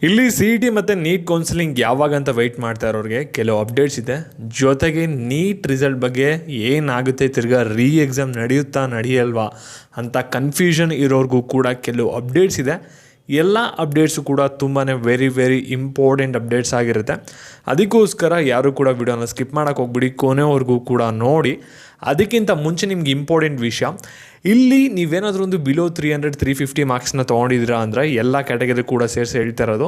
ಇಲ್ಲಿ C E T ಮತ್ತು NEET counselling ಯಾವಾಗ ಅಂತ ವೆಯ್ಟ್ ಮಾಡ್ತಾ ಇರೋರಿಗೆ ಕೆಲವು ಅಪ್ಡೇಟ್ಸ್ ಇದೆ. ಜೊತೆಗೆ ನೀಟ್ ರಿಸಲ್ಟ್ ಬಗ್ಗೆ ಏನಾಗುತ್ತೆ, ತಿರ್ಗಾ ಎಕ್ಸಾಮ್ ನಡೆಯುತ್ತಾ ನಡೆಯಲ್ವಾ ಅಂತ ಕನ್ಫ್ಯೂಷನ್ ಇರೋರಿಗೂ ಕೂಡ ಕೆಲವು ಅಪ್ಡೇಟ್ಸ್ ಇದೆ. ಎಲ್ಲ ಅಪ್ಡೇಟ್ಸು ಕೂಡ ತುಂಬಾ ವೆರಿ ಇಂಪಾರ್ಟೆಂಟ್ ಅಪ್ಡೇಟ್ಸ್ ಆಗಿರುತ್ತೆ. ಅದಕ್ಕೋಸ್ಕರ ಯಾರು ಕೂಡ ವಿಡಿಯೋನ ಸ್ಕಿಪ್ ಮಾಡೋಕ್ಕೆ ಹೋಗ್ಬಿಡಿ, ಕೊನೆವರೆಗೂ ಕೂಡ ನೋಡಿ. ಅದಕ್ಕಿಂತ ಮುಂಚೆ ನಿಮ್ಗೆ ಇಂಪಾರ್ಟೆಂಟ್ ವಿಷಯ, ಇಲ್ಲಿ ನೀವೇನಾದರೂ ಒಂದು ಬಿಲೋ 300-350 ಮಾರ್ಕ್ಸ್ನ ತೊಗೊಂಡಿದ್ದೀರಾ ಅಂದರೆ ಎಲ್ಲ ಕ್ಯಾಟಗರಿ ಕೂಡ ಸೇರಿಸಿ ಹೇಳ್ತಾ ಇರೋದು.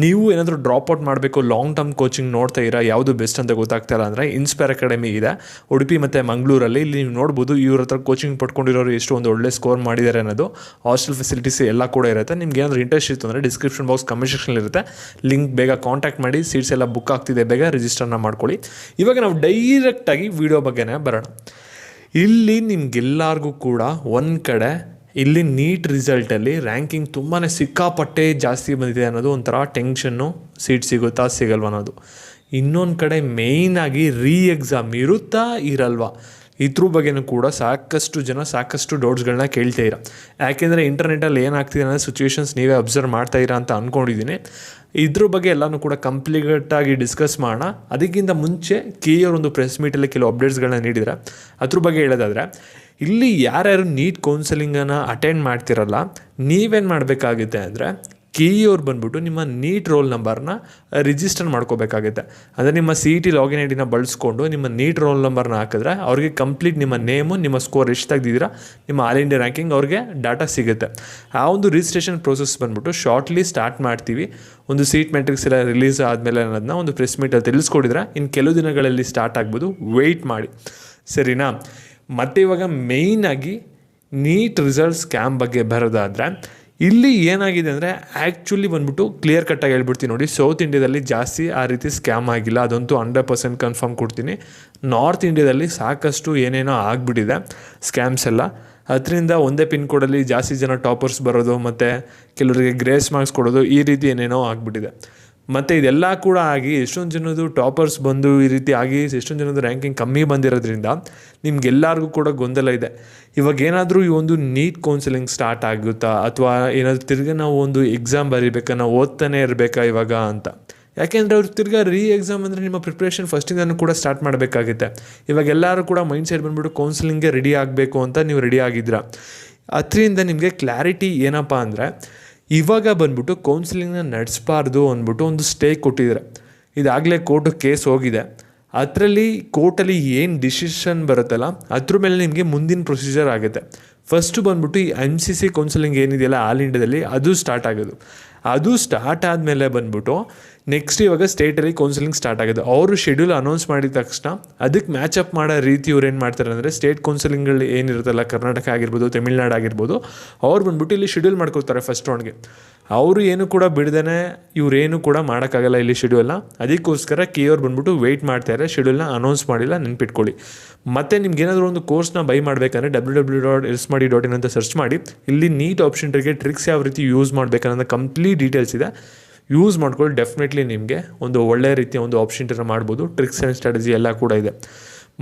ನೀವು ಏನಾದರೂ ಡ್ರಾಪ್ ಔಟ್ ಮಾಡಬೇಕು, ಲಾಂಗ್ ಟರ್ಮ್ ಕೋಚಿಂಗ್ ನೋಡ್ತಾ ಇರೋ ಯಾವುದು ಬೆಸ್ಟ್ ಅಂತ ಗೊತ್ತಾಗ್ತಾ ಇಲ್ಲ ಅಂದರೆ ಇನ್ಸ್ಪೈರ್ ಅಕಾಡೆಮಿ ಇದೆ ಉಡುಪಿ ಮತ್ತು ಮಂಗಳೂರಲ್ಲಿ. ಇಲ್ಲಿ ನೀವು ನೋಡ್ಬೋದು ಇವ್ರ ಹತ್ರ ಕೋಚಿಂಗ್ ಪಡ್ಕೊಂಡಿರೋರು ಎಷ್ಟು ಒಂದು ಒಳ್ಳೆ ಸ್ಕೋರ್ ಮಾಡಿದ್ದಾರೆ ಅನ್ನೋದು. ಹಾಸ್ಟೆಲ್ ಫೆಸಿಲಿಟೀಸ್ ಎಲ್ಲ ಕೂಡ ಇರುತ್ತೆ. ನಿಮ್ಗೆ ಏನಾದರೂ ಇಂಟ್ರೆಸ್ಟ್ ಇತ್ತು ಅಂದರೆ ಡಿಸ್ಕ್ರಿಪ್ಷನ್ ಬಾಕ್ಸ್ ಕಮೆಂಟ್ ಸೆಕ್ಷನ್ ಇರುತ್ತೆ, ಲಿಂಕ್ ಬೇಗ ಕಾಂಟ್ಯಾಕ್ಟ್ ಮಾಡಿ. ಸೀಟ್ಸ್ ಎಲ್ಲ ಬುಕ್ ಆಗ್ತಿದೆ, ಬೇಗ ರಿಜಿಸ್ಟರ್ನ ಮಾಡ್ಕೊಳ್ಳಿ. ಇವಾಗ ನಾವು ಡೈರೆಕ್ಟಾಗಿ ವಿಡಿಯೋ ಬಗ್ಗೆನೇ ಬರೋಣ. ಇಲ್ಲಿ ನಿಮಗೆಲ್ಲರಿಗೂ ಕೂಡ ಒಂದು ಕಡೆ ಇಲ್ಲಿ ನೀಟ್ ರಿಸಲ್ಟಲ್ಲಿ ರ್ಯಾಂಕಿಂಗ್ ತುಂಬಾ ಸಿಕ್ಕಾಪಟ್ಟೆ ಜಾಸ್ತಿ ಬಂದಿದೆ ಅನ್ನೋದು ಒಂಥರ ಟೆನ್ಷನ್ನು, ಸೀಟ್ ಸಿಗುತ್ತಾ ಸಿಗಲ್ವ ಅನ್ನೋದು. ಇನ್ನೊಂದು ಕಡೆ ಮೇಯ್ನಾಗಿ ಎಕ್ಸಾಮ್ ಇರುತ್ತಾ ಇರಲ್ವಾ ಇದ್ರ ಬಗ್ಗೆನೂ ಕೂಡ ಸಾಕಷ್ಟು ಡೌಟ್ಸ್ಗಳನ್ನ ಕೇಳ್ತಾಯಿರ. ಯಾಕೆಂದರೆ ಇಂಟರ್ನೆಟಲ್ಲಿ ಏನಾಗ್ತಿದೆ ಅನ್ನೋ ಸಿಚುವೇಶನ್ಸ್ ನೀವೇ ಅಬ್ಸರ್ವ್ ಮಾಡ್ತಾಯಿರಾ ಅಂತ ಅಂದ್ಕೊಂಡಿದ್ದೀನಿ. ಇದ್ರ ಬಗ್ಗೆ ಎಲ್ಲನೂ ಕೂಡ ಕಂಪ್ಲೀಟಾಗಿ ಡಿಸ್ಕಸ್ ಮಾಡೋಣ. ಅದಕ್ಕಿಂತ ಮುಂಚೆ ಒಂದು ಪ್ರೆಸ್ ಮೀಟಲ್ಲಿ ಕೆಲವು ಅಪ್ಡೇಟ್ಸ್ಗಳನ್ನ ನೀಡಿದರೆ ಅದ್ರ ಬಗ್ಗೆ ಹೇಳೋದಾದರೆ, ಇಲ್ಲಿ ಯಾರ್ಯಾರು ನೀಟ್ ಕೌನ್ಸಿಲಿಂಗನ್ನು ಅಟೆಂಡ್ ಮಾಡ್ತಿರಲ್ಲ, ನೀವೇನು ಮಾಡಬೇಕಾಗುತ್ತೆ ಅಂದರೆ ಅವ್ರು ಬಂದ್ಬಿಟ್ಟು ನಿಮ್ಮ ನೀಟ್ ರೋಲ್ ನಂಬರ್ನ ರಿಜಿಸ್ಟರ್ ಮಾಡ್ಕೋಬೇಕಾಗುತ್ತೆ. ಅಂದರೆ ನಿಮ್ಮ C E T login I ಡಿನ ಬಳಸ್ಕೊಂಡು ನಿಮ್ಮ ನೀಟ್ ರೋಲ್ ನಂಬರ್ನ ಹಾಕಿದ್ರೆ ಅವ್ರಿಗೆ ಕಂಪ್ಲೀಟ್ ನಿಮ್ಮ ನೇಮು, ನಿಮ್ಮ ಸ್ಕೋರ್ ಎಷ್ಟು ತೆಗೆದಿದ್ದೀರಾ, ನಿಮ್ಮ ಆಲ್ ಇಂಡಿಯಾ ರ್ಯಾಂಕಿಂಗ್ ಅವ್ರಿಗೆ ಡಾಟಾ ಸಿಗುತ್ತೆ. ಆ ಒಂದು ರಿಜಿಸ್ಟ್ರೇಷನ್ ಪ್ರೋಸೆಸ್ ಬಂದ್ಬಿಟ್ಟು ಶಾರ್ಟ್ಲಿ ಸ್ಟಾರ್ಟ್ ಮಾಡ್ತೀವಿ. ಒಂದು ಸೀಟ್ ಮೆಟ್ರಿಕ್ಸ್ ಎಲ್ಲ ರಿಲೀಸ್ ಆದಮೇಲೆ ಅನ್ನೋದನ್ನ ಒಂದು ಪ್ರೆಸ್ ಮೀಟಲ್ಲಿ ತಿಳಿಸ್ಕೊಡಿದ್ರೆ ಇನ್ನು ಕೆಲವು ದಿನಗಳಲ್ಲಿ ಸ್ಟಾರ್ಟ್ ಆಗ್ಬೋದು, ವೆಯ್ಟ್ ಮಾಡಿ, ಸರಿನಾ? ಮತ್ತು ಇವಾಗ ಮೇಯ್ನಾಗಿ ನೀಟ್ ರಿಸಲ್ಟ್ ಸ್ಕ್ಯಾಮ್ ಬಗ್ಗೆ ಬರೋದಾದರೆ, ಇಲ್ಲಿ ಏನಾಗಿದೆ ಅಂದರೆ ಆ್ಯಕ್ಚುಲಿ ಬಂದ್ಬಿಟ್ಟು ಕ್ಲಿಯರ್ ಕಟ್ಟಾಗಿ ಹೇಳ್ಬಿಡ್ತೀನಿ ನೋಡಿ. ಸೌತ್ ಇಂಡಿಯಾದಲ್ಲಿ ಜಾಸ್ತಿ ಆ ರೀತಿ ಸ್ಕ್ಯಾಮ್ ಆಗಿಲ್ಲ, ಅದಂತೂ 100% ಕನ್ಫರ್ಮ್ ಕೊಡ್ತೀನಿ. ನಾರ್ತ್ ಇಂಡಿಯಾದಲ್ಲಿ ಸಾಕಷ್ಟು ಏನೇನೋ ಆಗಿಬಿಟ್ಟಿದೆ ಸ್ಕ್ಯಾಮ್ಸ್ ಎಲ್ಲ. ಅದರಿಂದ ಒಂದೇ ಪಿನ್ ಕೋಡಲ್ಲಿ ಜಾಸ್ತಿ ಜನ ಟಾಪರ್ಸ್ ಬರೋದು ಮತ್ತು ಕೆಲವರಿಗೆ ಗ್ರೇಸ್ ಮಾರ್ಕ್ಸ್ ಕೊಡೋದು, ಈ ರೀತಿ ಏನೇನೋ ಆಗಿಬಿಟ್ಟಿದೆ. ಮತ್ತು ಇದೆಲ್ಲ ಕೂಡ ಆಗಿ ಎಷ್ಟೊಂದು ಜನದ್ದು ಟಾಪರ್ಸ್ ಬಂದು ಈ ರೀತಿ ಆಗಿ ಎಷ್ಟೊಂದು ಜನದ್ದು ರ್ಯಾಂಕಿಂಗ್ ಕಮ್ಮಿ ಬಂದಿರೋದ್ರಿಂದ ನಿಮ್ಗೆಲ್ಲರಿಗೂ ಕೂಡ ಗೊಂದಲ ಇದೆ. ಇವಾಗ ಏನಾದರೂ ಈ ಒಂದು ನೀಟ್ ಕೌನ್ಸಿಲಿಂಗ್ ಸ್ಟಾರ್ಟ್ ಆಗುತ್ತಾ, ಅಥವಾ ಏನಾದರೂ ತಿರ್ಗಿ ನಾವು ಒಂದು ಎಕ್ಸಾಮ್ ಬರೀಬೇಕಾ, ನಾವು ಓದ್ತಾನೆ ಇರಬೇಕಾ ಇವಾಗ ಅಂತ. ಯಾಕೆಂದರೆ ಅವ್ರು ತಿರ್ಗಾ ಎಕ್ಸಾಮ್ ಅಂದರೆ ನಿಮ್ಮ ಪ್ರಿಪ್ರೇಷನ್ ಫಸ್ಟಿಂದನೂ ಕೂಡ ಸ್ಟಾರ್ಟ್ ಮಾಡಬೇಕಾಗುತ್ತೆ. ಇವಾಗ ಎಲ್ಲರೂ ಕೂಡ ಮೈಂಡ್ ಸೆಟ್ ಬಂದುಬಿಟ್ಟು ಕೌನ್ಸಿಲಿಂಗ್ಗೆ ರೆಡಿ ಆಗಬೇಕು ಅಂತ ನೀವು ರೆಡಿ ಆಗಿದ್ದೀರಾ. ಅದರಿಂದ ನಿಮಗೆ ಕ್ಲಾರಿಟಿ ಏನಪ್ಪ ಅಂದರೆ, ಇವಾಗ ಬಂದ್ಬಿಟ್ಟು ಕೌನ್ಸಿಲಿಂಗ್ನ ನಡೆಸಬಾರ್ದು ಅಂದ್ಬಿಟ್ಟು ಒಂದು ಸ್ಟೇ ಕೊಟ್ಟಿದ್ದಾರೆ. ಇದಾಗಲೇ ಕೋರ್ಟಿಗೆ ಕೇಸ್ ಹೋಗಿದೆ. ಅದರಲ್ಲಿ ಕೋರ್ಟಲ್ಲಿ ಏನು ಡಿಸಿಷನ್ ಬರುತ್ತಲ್ಲ ಅದ್ರ ಮೇಲೆ ನಿಮಗೆ ಮುಂದಿನ ಪ್ರೊಸೀಜರ್ ಆಗುತ್ತೆ. ಫಸ್ಟು ಬಂದ್ಬಿಟ್ಟು ಈ MCC ಕೌನ್ಸಿಲಿಂಗ್ ಏನಿದೆಯಲ್ಲ ಆಲ್ ಇಂಡಿಯಾದಲ್ಲಿ, ಅದು ಸ್ಟಾರ್ಟ್ ಆಗೋದು. ಅದು ಸ್ಟಾರ್ಟ್ ಆದಮೇಲೆ ಬಂದ್ಬಿಟ್ಟು ನೆಕ್ಸ್ಟ್ ಇವಾಗ ಸ್ಟೇಟಲ್ಲಿ ಕೌನ್ಸಿಲಿಂಗ್ ಸ್ಟಾರ್ಟ್ ಆಗೋದು. ಅವರು ಶೆಡ್ಯೂಲ್ ಅನೌನ್ಸ್ ಮಾಡಿದ ತಕ್ಷಣ ಅದಕ್ಕೆ ಮ್ಯಾಚಪ್ ಮಾಡೋ ರೀತಿ ಇವ್ರು ಏನು ಮಾಡ್ತಾರೆ ಅಂದರೆ, ಸ್ಟೇಟ್ ಕೌನ್ಸಿಲಿಂಗ್ಗಳು ಏನಿರುತ್ತಲ್ಲ, ಕರ್ನಾಟಕ ಆಗಿರ್ಬೋದು, ತಮಿಳ್ನಾಡು ಆಗಿರ್ಬೋದು, ಅವ್ರು ಬಂದ್ಬಿಟ್ಟು ಇಲ್ಲಿ ಶೆಡ್ಯೂಲ್ ಮಾಡ್ಕೊಳ್ತಾರೆ ಫಸ್ಟ್ ರೌಂಡ್ಗೆ. ಅವರು ಏನು ಕೂಡ ಬಿಡ್ದೇ ಇವರೇನು ಕೂಡ ಮಾಡೋಕ್ಕಾಗಲ್ಲ ಇಲ್ಲಿ ಶೆಡ್ಯೂಲ್ನ. ಅದಕ್ಕೋಸ್ಕರ ಅವ್ರು ಬಂದ್ಬಿಟ್ಟು ವೆಯ್ಟ್ ಮಾಡ್ತಾರೆ, ಶೆಡ್ಯೂಲ್ನ ಅನೌನ್ಸ್ ಮಾಡಿಲ್ಲ, ನೆನ್ಪಿಟ್ಕೊಳ್ಳಿ. ಮತ್ತು ನಿಮ್ಗೇನಾದರೂ ಒಂದು ಕೋರ್ಸ್ನ ಬೈ ಮಾಡಬೇಕಂದ್ರೆ www.elsmadi.in ಅಂತ ಸರ್ಚ್ ಮಾಡಿ. ಇಲ್ಲಿ ನೀಟ್ ಆಪ್ಷನ್ಗೆ ಟ್ರಿಕ್ಸ್ ಯಾವ ರೀತಿ ಯೂಸ್ ಮಾಡಬೇಕನ್ನೋದು ಕಂಪ್ಲೀಟ್ ಡೀಟೇಲ್ಸ್ ಇದೆ. ಯೂಸ್ ಮಾಡ್ಕೊಳ್ಳಿ, ಡೆಫಿನೆಟ್ಲಿ ನಿಮಗೆ ಒಂದು ಒಳ್ಳೆಯ ರೀತಿಯ ಒಂದು ಆಪ್ಷನ್ ಮಾಡ್ಬೋದು. ಟ್ರಿಕ್ಸ್ ಆ್ಯಂಡ್ ಸ್ಟ್ರಾಟಜಿ ಎಲ್ಲ ಕೂಡ ಇದೆ.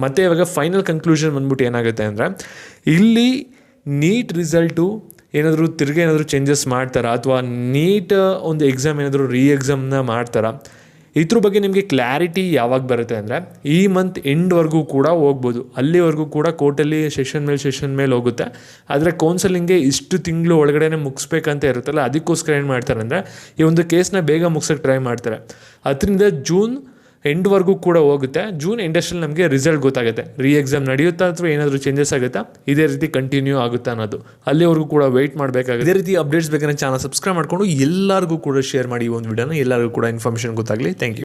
ಮತ್ತು ಇವಾಗ ಫೈನಲ್ ಕನ್ಕ್ಲೂಷನ್ ಬಂದ್ಬಿಟ್ಟು ಏನಾಗುತ್ತೆ ಅಂದರೆ, ಇಲ್ಲಿ ನೀಟ್ ರಿಸಲ್ಟು ಏನಾದರೂ ಚೇಂಜಸ್ ಮಾಡ್ತಾರಾ, ಅಥವಾ ನೀಟ್ ಒಂದು ಎಕ್ಸಾಮ್ ಏನಾದರೂ ಎಕ್ಸಾಮ್ನ ಮಾಡ್ತಾರಾ, ಇದ್ರ ಬಗ್ಗೆ ನಿಮಗೆ ಕ್ಲಾರಿಟಿ ಯಾವಾಗ ಬರುತ್ತೆ ಅಂದರೆ, ಈ ಮಂತ್ ಎಂಡ್ವರೆಗೂ ಕೂಡ ಹೋಗ್ಬೋದು. ಅಲ್ಲಿವರೆಗೂ ಕೂಡ ಕೋರ್ಟಲ್ಲಿ ಸೆಷನ್ ಮೇಲೆ ಹೋಗುತ್ತೆ. ಆದರೆ ಕೌನ್ಸಲಿಂಗ್ಗೆ ಇಷ್ಟು ತಿಂಗಳು ಒಳಗಡೆ ಮುಗಿಸ್ಬೇಕಂತ ಇರುತ್ತಲ್ಲ, ಅದಕ್ಕೋಸ್ಕರ ಏನು ಮಾಡ್ತಾರೆ ಅಂದರೆ ಈ ಒಂದು ಕೇಸ್ನ ಬೇಗ ಮುಗಿಸೋಕ್ಕೆ ಟ್ರೈ ಮಾಡ್ತಾರೆ. ಅದರಿಂದ ಜೂನ್ ಎಂಡ್ವರೆಗೂ ಕೂಡ ಹೋಗುತ್ತೆ. ಜೂನ್ ಎಂಡಷ್ಟಲ್ಲಿ ನಮಗೆ ರಿಸಲ್ಟ್ ಗೊತ್ತಾಗುತ್ತೆ. ಎಕ್ಸಾಮ್ ನಡೆಯುತ್ತಾ ಅಥವಾ ಏನಾದರೂ ಚೇಂಜಸ್ ಆಗುತ್ತಾ, ಇದೇ ರೀತಿ ಕಂಟಿನ್ಯೂ ಆಗುತ್ತಾ ಅನ್ನೋದು. ಅಲ್ಲಿವರೆಗೂ ಕೂಡ ವೆಯ್ಟ್ ಮಾಡಬೇಕಾಗುತ್ತೆ. ಇದೇ ರೀತಿ ಅಪ್ಡೇಟ್ಸ್ ಬೇಕಾದ್ರೆ ಚಾನಲ್ ಸಬ್ಸ್ಕ್ರೈಬ್ ಮಾಡಿಕೊಂಡು ಎಲ್ಲರಿಗೂ ಕೂಡ ಶೇರ್ ಮಾಡಿ ಈ ಒಂದು ವಿಡಿಯೋನ, ಎಲ್ಲರಿಗೂ ಕೂಡ ಇನ್ಫಾರ್ಮೇಷನ್ ಗೊತ್ತಾಗಲಿ. Thank you.